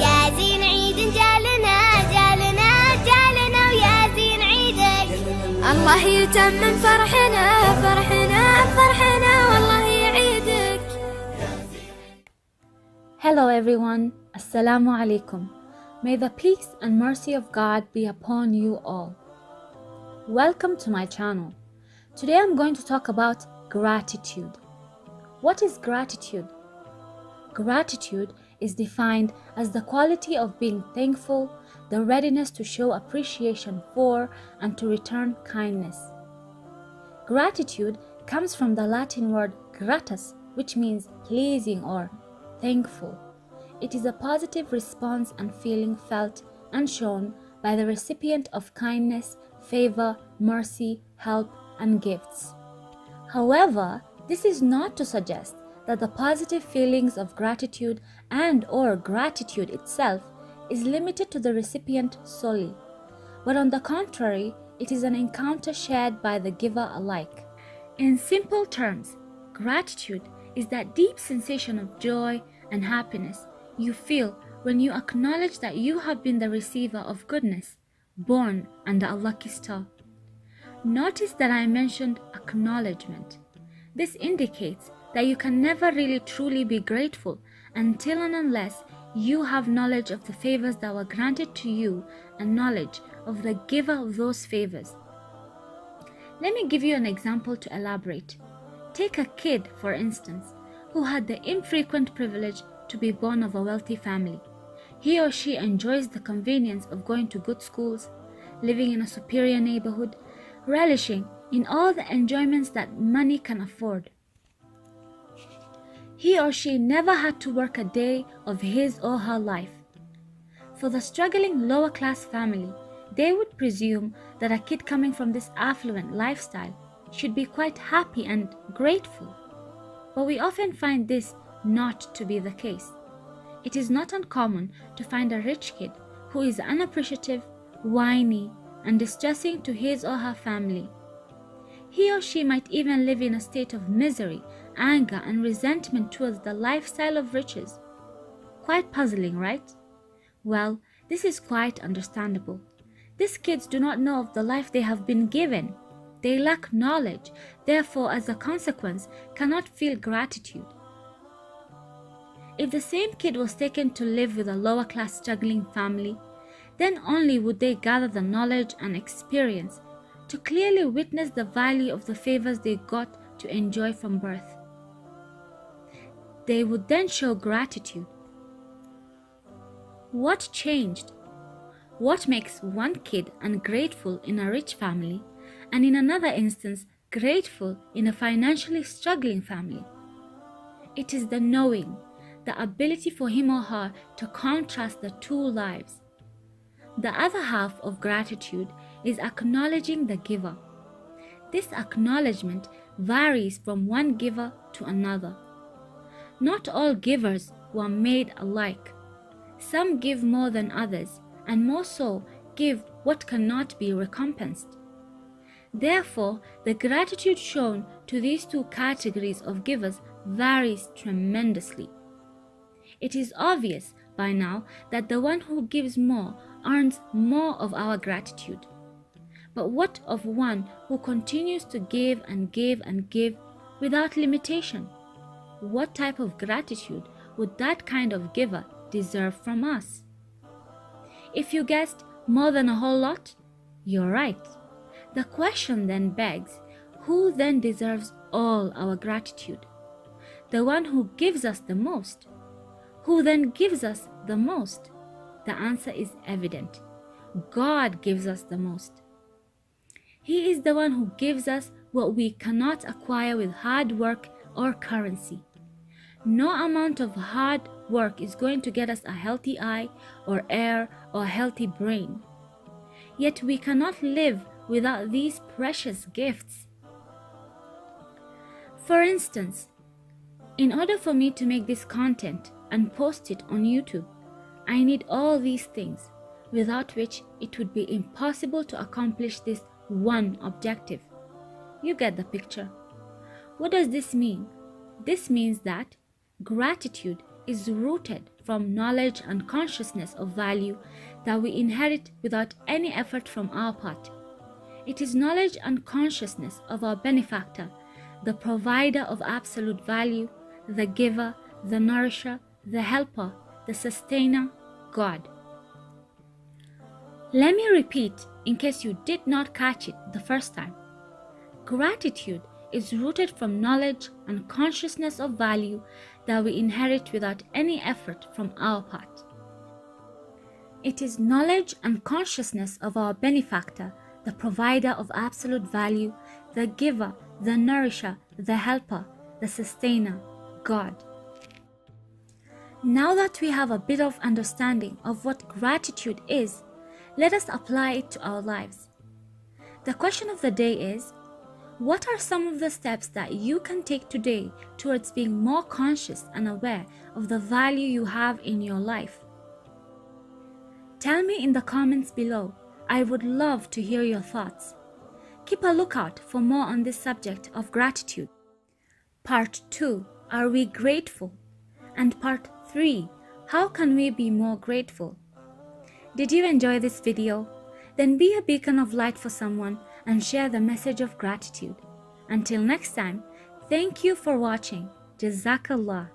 يا زين عيد جالنا جالنا جالنا ويا زين عيدك الله يتمم فرحنا فرحنا فرحنا والله يعيدك. Hello everyone, Assalamu alaikum. May the peace and mercy of God be upon you all. Welcome to my channel. Today I'm going to talk about gratitude. What is gratitude? Gratitude is defined as the quality of being thankful, the readiness to show appreciation for and to return kindness. Gratitude comes from the Latin word gratus, which means pleasing or thankful. It is a positive response and feeling felt and shown by the recipient of kindness, favor, mercy, help, and gifts. However, this is not to suggest that the positive feelings of gratitude and or gratitude itself is limited to the recipient solely, but on the contrary, it is an encounter shared by the giver alike. In simple terms, gratitude is that deep sensation of joy and happiness you feel when you acknowledge that you have been the receiver of goodness, born under a lucky star. Notice that I mentioned acknowledgement. This indicates that you can never really truly be grateful until and unless you have knowledge of the favors that were granted to you and knowledge of the giver of those favors. Let me give you an example to elaborate. Take a kid, for instance, who had the infrequent privilege to be born of a wealthy family. He or she enjoys the convenience of going to good schools, living in a superior neighborhood, relishing in all the enjoyments that money can afford. He or she never had to work a day of his or her life. For the struggling lower class family, they would presume that a kid coming from this affluent lifestyle should be quite happy and grateful. But we often find this not to be the case. It is not uncommon to find a rich kid who is unappreciative, whiny, and distressing to his or her family. He or she might even live in a state of misery, anger, and resentment towards the lifestyle of riches. Quite puzzling, right? Well, this is quite understandable. These kids do not know of the life they have been given. They lack knowledge, therefore, as a consequence, cannot feel gratitude. If the same kid was taken to live with a lower class struggling family, then only would they gather the knowledge and experience to clearly witness the value of the favors they got to enjoy from birth. They would then show gratitude. What changed? What makes one kid ungrateful in a rich family and in another instance grateful in a financially struggling family? It is the knowing, the ability for him or her to contrast the two lives. The other half of gratitude is acknowledging the giver. This acknowledgement varies from one giver to another. Not all givers were made alike. Some give more than others, and more so give what cannot be recompensed. Therefore, the gratitude shown to these two categories of givers varies tremendously. It is obvious by now that the one who gives more earns more of our gratitude. But what of one who continues to give and give and give without limitation? What type of gratitude would that kind of giver deserve from us? If you guessed more than a whole lot, you're right. The question then begs, who then deserves all our gratitude? The one who gives us the most. Who then gives us the most? The answer is evident. God gives us the most. He is the one who gives us what we cannot acquire with hard work or currency. No amount of hard work is going to get us a healthy eye or ear or a healthy brain. Yet we cannot live without these precious gifts. For instance, in order for me to make this content and post it on YouTube, I need all these things, without which it would be impossible to accomplish this one objective. You get the picture. What does this mean? This means that gratitude is rooted from knowledge and consciousness of value that we inherit without any effort from our part. It is knowledge and consciousness of our benefactor, the provider of absolute value, the giver, the nourisher, the helper, the sustainer, God. Let me repeat in case you did not catch it the first time. Gratitude is rooted from knowledge and consciousness of value that we inherit without any effort from our part. It is knowledge and consciousness of our benefactor, the provider of absolute value, the giver, the nourisher, the helper, the sustainer, God. Now that we have a bit of understanding of what gratitude is, let us apply it to our lives. The question of the day is, what are some of the steps that you can take today towards being more conscious and aware of the value you have in your life? Tell me in the comments below. I would love to hear your thoughts. Keep a lookout for more on this subject of gratitude. Part 2, are we grateful? And Part 3, how can we be more grateful? Did you enjoy this video? Then be a beacon of light for someone and share the message of gratitude. Until next time, thank you for watching. Jazakallah.